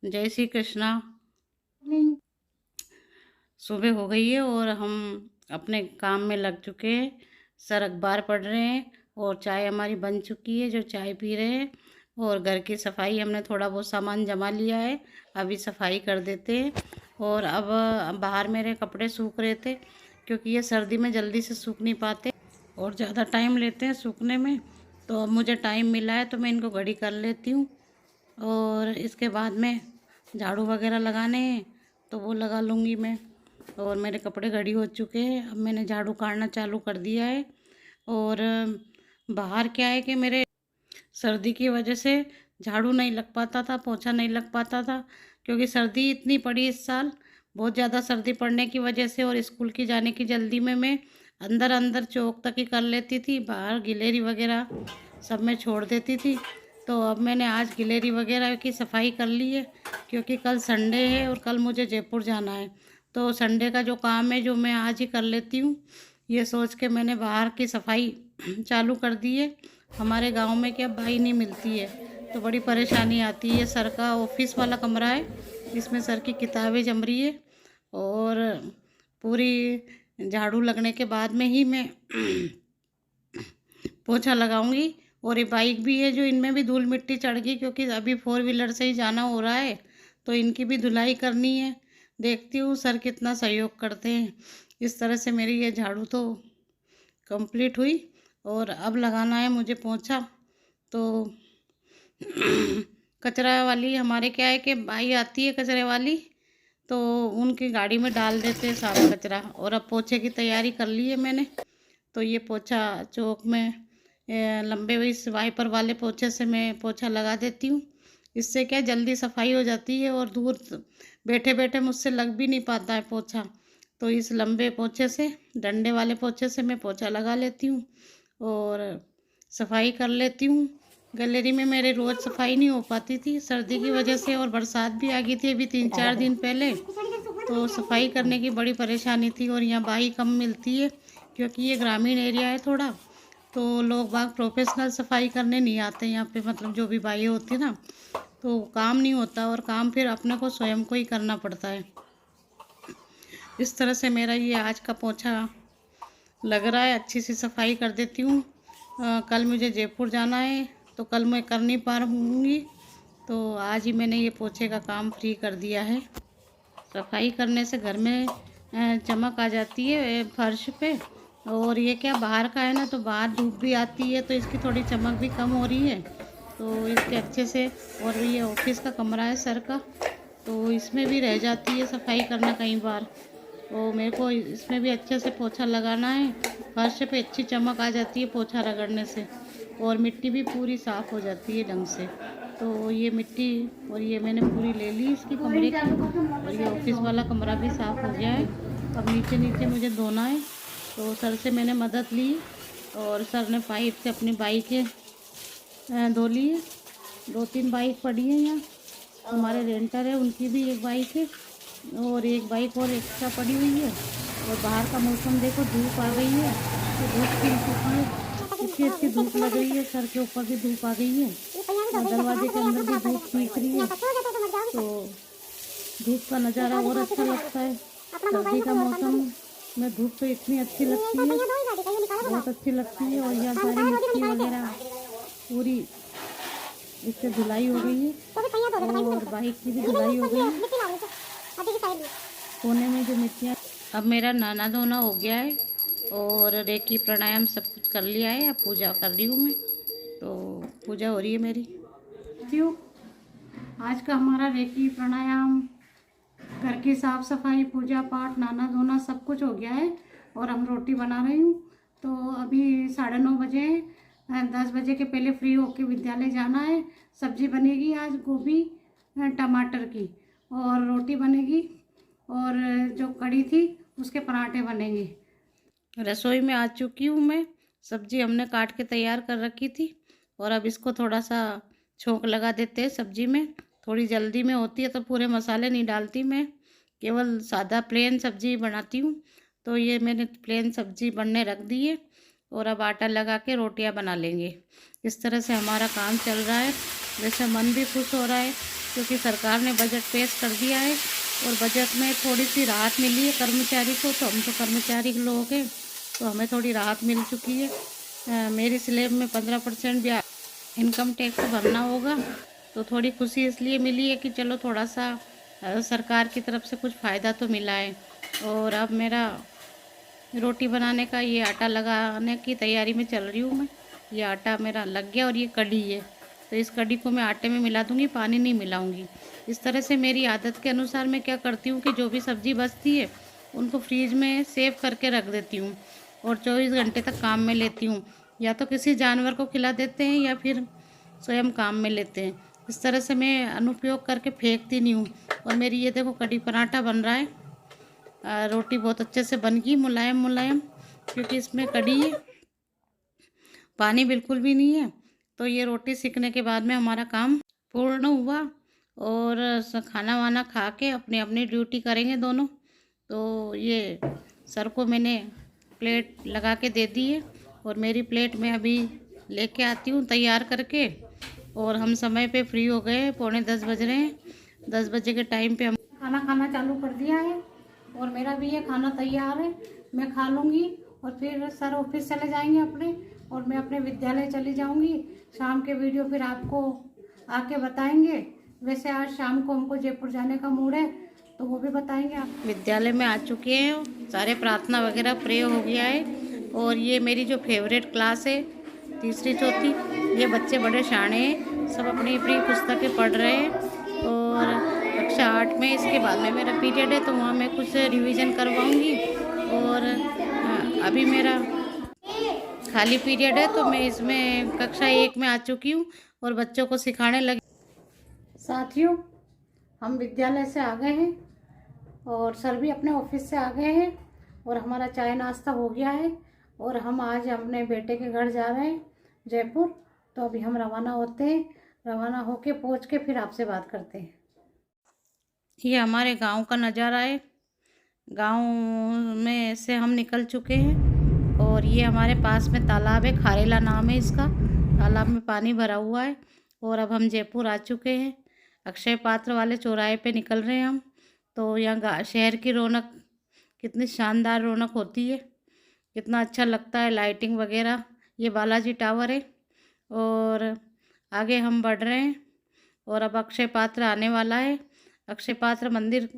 जय श्री कृष्णा। सुबह हो गई है और हम अपने काम में लग चुके हैं। सर अखबार पढ़ रहे हैं और चाय हमारी बन चुकी है, जो चाय पी रहे हैं। और घर की सफाई हमने थोड़ा बहुत सामान जमा लिया है, अभी सफाई कर देते हैं। और अब बाहर मेरे कपड़े सूख रहे थे, क्योंकि ये सर्दी में जल्दी से सूख नहीं पाते और ज़्यादा टाइम लेते हैं सूखने में। तो अब मुझे टाइम मिला है तो मैं इनको घड़ी कर लेती हूँ। और इसके बाद में झाड़ू वगैरह लगाने हैं तो वो लगा लूँगी मैं। और मेरे कपड़े घड़ी हो चुके हैं, अब मैंने झाड़ू काटना चालू कर दिया है। और बाहर क्या है कि मेरे सर्दी की वजह से झाड़ू नहीं लग पाता था, पोछा नहीं लग पाता था, क्योंकि सर्दी इतनी पड़ी इस साल। बहुत ज़्यादा सर्दी पड़ने की वजह से और स्कूल की जाने की जल्दी में मैं अंदर अंदर चौक तक ही कर लेती थी, बाहर गिलेरी वगैरह सब मैं छोड़ देती थी। तो अब मैंने आज गिलेरी वगैरह की सफाई कर ली है, क्योंकि कल संडे है और कल मुझे जयपुर जाना है। तो संडे का जो काम है जो मैं आज ही कर लेती हूँ, ये सोच के मैंने बाहर की सफाई चालू कर दी है। हमारे गांव में क्या भाई नहीं मिलती है तो बड़ी परेशानी आती है। सर का ऑफिस वाला कमरा है, इसमें सर की किताबें जम रही है। और पूरी झाड़ू लगने के बाद में ही मैं पोछा लगाऊंगी। और ये बाइक भी है जो इनमें भी धूल मिट्टी चढ़ गई, क्योंकि अभी 4 व्हीलर से ही जाना हो रहा है, तो इनकी भी धुलाई करनी है। देखती हूँ सर कितना सहयोग करते हैं। इस तरह से मेरी ये झाड़ू तो कंप्लीट हुई। और अब लगाना है मुझे पोछा। तो कचरा वाली हमारे क्या है कि भाई आती है कचरे वाली, तो उनकी गाड़ी में डाल देते हैं सारा कचरा। और अब पोछे की तैयारी कर ली है मैंने। तो ये पोछा चौक में लंबे इस वाइपर वाले पोछे से मैं पोछा लगा देती हूँ। इससे क्या जल्दी सफाई हो जाती है और दूर बैठे बैठे मुझसे लग भी नहीं पाता है पोछा। तो इस लंबे पोछे से, डंडे वाले पोछे से मैं पोछा लगा लेती हूँ और सफाई कर लेती हूँ। गैलरी में मेरे रोज़ सफाई नहीं हो पाती थी सर्दी की वजह से, और बरसात भी आ गई थी अभी 3-4 दिन पहले, तो सफाई करने की बड़ी परेशानी थी। और यहाँ बाई कम मिलती है, क्योंकि ये ग्रामीण एरिया है थोड़ा, तो लोग बाग प्रोफेशनल सफाई करने नहीं आते यहाँ पे। मतलब जो भी बाई होती है ना, तो काम नहीं होता और काम फिर अपने को स्वयं को ही करना पड़ता है। इस तरह से मेरा ये आज का पोछा लग रहा है। अच्छी सी सफाई कर देती हूँ। कल मुझे जयपुर जाना है तो कल मैं कर नहीं पा रहूँगी, तो आज ही मैंने ये पोछे का काम फ्री कर दिया है। सफाई करने से घर में चमक आ जाती है फर्श पे। और ये क्या बाहर का है ना, तो बाहर धूप भी आती है तो इसकी थोड़ी चमक भी कम हो रही है, तो इसके अच्छे से। और ये ऑफिस का कमरा है सर का, तो इसमें भी रह जाती है सफाई करना कई बार। तो मेरे को इसमें भी अच्छे से पोछा लगाना है। फर्श पे अच्छी चमक आ जाती है पोछा रगड़ने से, और मिट्टी भी पूरी साफ़ हो जाती है ढंग से। तो ये मिट्टी और ये मैंने पूरी ले ली इसकी कमरे की। और ये ऑफिस वाला कमरा भी साफ़ हो गया है। अब नीचे नीचे मुझे धोना है, तो सर से मैंने मदद ली और सर ने पाइप से अपनी बाइकें धो ली है। 2-3 बाइक पड़ी है यहाँ, हमारे रेंटर है उनकी भी एक बाइक है और एक बाइक और एक्स्ट्रा पड़ी हुई है। और बाहर का मौसम देखो, धूप आ गई है तो धूप खिल चुकी है, इतनी अच्छी धूप लग रही है। सर के ऊपर भी धूप आ गई है और दरवाजे के अंदर भी धूप दिख रही है, तो धूप का नज़ारा और अच्छा लगता है। सर्दी का मौसम में धूप तो इतनी अच्छी लगती है, बहुत अच्छी लगती है। और यह सारी मिट्टी वगैरह पूरी इससे धुलाई हो गई है और बाइक की भी धुलाई हो गई है। कोने में जो मिट्टियाँ, अब मेरा नहाना धोना हो गया है और रेकी प्राणायाम सब कुछ कर लिया है। अब पूजा कर रही हूँ मैं, तो पूजा हो रही है मेरी। क्यों आज का हमारा रेकी प्राणायाम, घर की साफ़ सफाई, पूजा पाठ, नहाना धोना सब कुछ हो गया है। और हम रोटी बना रही हूँ, तो अभी 9:30 बजे, 10 बजे के पहले फ्री होके विद्यालय जाना है। सब्जी बनेगी आज गोभी टमाटर की, और रोटी बनेगी, और जो कड़ी थी उसके पराठे बनेंगे। रसोई में आ चुकी हूँ मैं। सब्जी हमने काट के तैयार कर रखी थी, और अब इसको थोड़ा सा छोंक लगा देते हैं सब्जी में। थोड़ी जल्दी में होती है तो पूरे मसाले नहीं डालती मैं, केवल सादा प्लेन सब्जी बनाती हूँ। तो ये मैंने प्लेन सब्जी बनने रख दी है और अब आटा लगा के रोटियां बना लेंगे। इस तरह से हमारा काम चल रहा है। वैसे मन भी खुश हो रहा है क्योंकि सरकार ने बजट पेश कर दिया है और बजट में थोड़ी सी राहत मिली है कर्मचारी को। तो हम तो कर्मचारी लोग हैं, तो हमें थोड़ी राहत मिल चुकी है। मेरी स्लैब में 15% भी इनकम टैक्स भरना होगा, तो थोड़ी खुशी इसलिए मिली है कि चलो थोड़ा सा सरकार की तरफ से कुछ फ़ायदा तो मिला है। और अब मेरा रोटी बनाने का ये आटा लगाने की तैयारी में चल रही हूँ मैं। ये आटा मेरा लग गया और ये कड़ी है, तो इस कड़ी को मैं आटे में मिला दूँगी, पानी नहीं मिलाऊँगी। इस तरह से मेरी आदत के अनुसार मैं क्या करती हूँ कि जो भी सब्ज़ी बचती है उनको फ्रीज में सेव करके रख देती हूँ और 24 घंटे तक काम में लेती हूँ। या तो किसी जानवर को खिला देते हैं या फिर स्वयं काम में लेते हैं। इस तरह से मैं अनुपयोग करके फेंकती नहीं हूँ। और मेरी ये देखो कड़ी पराठा बन रहा है। रोटी बहुत अच्छे से बन गई, मुलायम मुलायम, क्योंकि इसमें कड़ी है, पानी बिल्कुल भी नहीं है। तो ये रोटी सीखने के बाद में हमारा काम पूर्ण हुआ और खाना वाना खा के अपनी अपनी ड्यूटी करेंगे दोनों। तो ये सर को मैंने प्लेट लगा के दे दी है और मेरी प्लेट में अभी लेके आती हूँ तैयार करके। और हम समय पे फ्री हो गए, 9:45 बज रहे हैं। 10 बजे के टाइम पे हम खाना खाना चालू कर दिया है और मेरा भी ये खाना तैयार है। मैं खा लूँगी और फिर सर ऑफिस चले जाएंगे अपने और मैं अपने विद्यालय चली जाऊँगी। शाम के वीडियो फिर आपको आके बताएंगे। वैसे आज शाम को हमको जयपुर जाने का मूड है, तो वो भी बताएंगे आप। विद्यालय में आ चुके हैं, सारे प्रार्थना वगैरह प्रे हो गया है। और ये मेरी जो फेवरेट क्लास है, तीसरी चौथी, ये बच्चे बड़े शाणे हैं, सब अपनी अपनी पुस्तकें पढ़ रहे हैं। और कक्षा 8 में इसके बाद में मेरा पीरियड है, तो वहाँ मैं कुछ रिवीजन करवाऊँगी। और अभी मेरा खाली पीरियड है, तो मैं इसमें कक्षा 1 में आ चुकी हूँ और बच्चों को सिखाने लगी। साथियों, हम विद्यालय से आ गए हैं और सर भी अपने ऑफिस से आ गए हैं और हमारा चाय नाश्ता हो गया है और हम आज अपने बेटे के घर जा रहे हैं जयपुर। तो अभी हम रवाना होते हैं, रवाना होके पहुँच के फिर आपसे बात करते हैं। ये हमारे गांव का नज़ारा है। गांव में से हम निकल चुके हैं और ये हमारे पास में तालाब है, खारेला नाम है इसका। तालाब में पानी भरा हुआ है और अब हम जयपुर आ चुके हैं। अक्षय पात्र वाले चौराहे पे निकल रहे हैं हम। तो यहाँ शहर की रौनक, कितनी शानदार रौनक होती है, कितना अच्छा लगता है, लाइटिंग वगैरह। ये बालाजी टावर है और आगे हम बढ़ रहे हैं और अब अक्षय पात्र आने वाला है। अक्षय पात्र मंदिर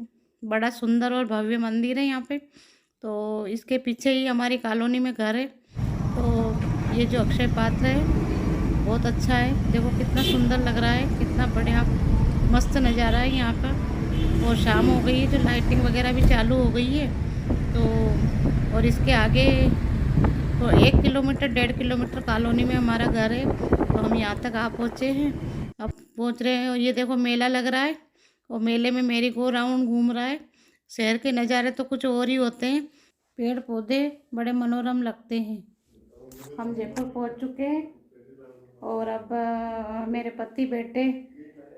बड़ा सुंदर और भव्य मंदिर है यहाँ पे। तो इसके पीछे ही हमारी कॉलोनी में घर है। तो ये जो अक्षय पात्र है बहुत अच्छा है, देखो कितना सुंदर लग रहा है, कितना बढ़िया मस्त नज़ारा है यहाँ का। और शाम हो गई है, जो लाइटिंग वगैरह भी चालू हो गई है। तो और इसके आगे तो 1 किलोमीटर 1.5 किलोमीटर कॉलोनी में हमारा घर है। तो हम यहाँ तक आ पहुँचे हैं, अब पहुँच रहे हैं। और ये देखो मेला लग रहा है और मेले में मेरी गो राउंड घूम रहा है। शहर के नज़ारे तो कुछ और ही होते हैं, पेड़ पौधे बड़े मनोरम लगते हैं। हम जयपुर पहुँच चुके हैं और अब मेरे पति बेटे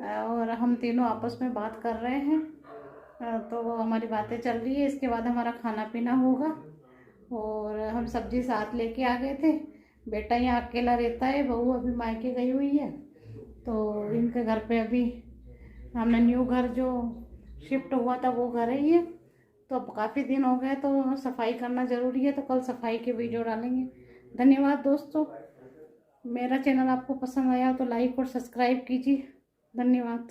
और हम तीनों आपस में बात कर रहे हैं। तो वो हमारी बातें चल रही है। इसके बाद हमारा खाना पीना होगा। और हम सब्जी साथ लेके आ गए थे। बेटा यहाँ अकेला रहता है, बहू अभी मायके गई हुई है। तो इनके घर पे अभी हमने न्यू घर जो शिफ्ट हुआ था वो घर है ये। तो अब काफ़ी दिन हो गए, तो सफाई करना ज़रूरी है, तो कल सफाई के वीडियो डालेंगे। धन्यवाद दोस्तों। मेरा चैनल आपको पसंद आया तो लाइक और सब्सक्राइब कीजिए। धन्यवाद।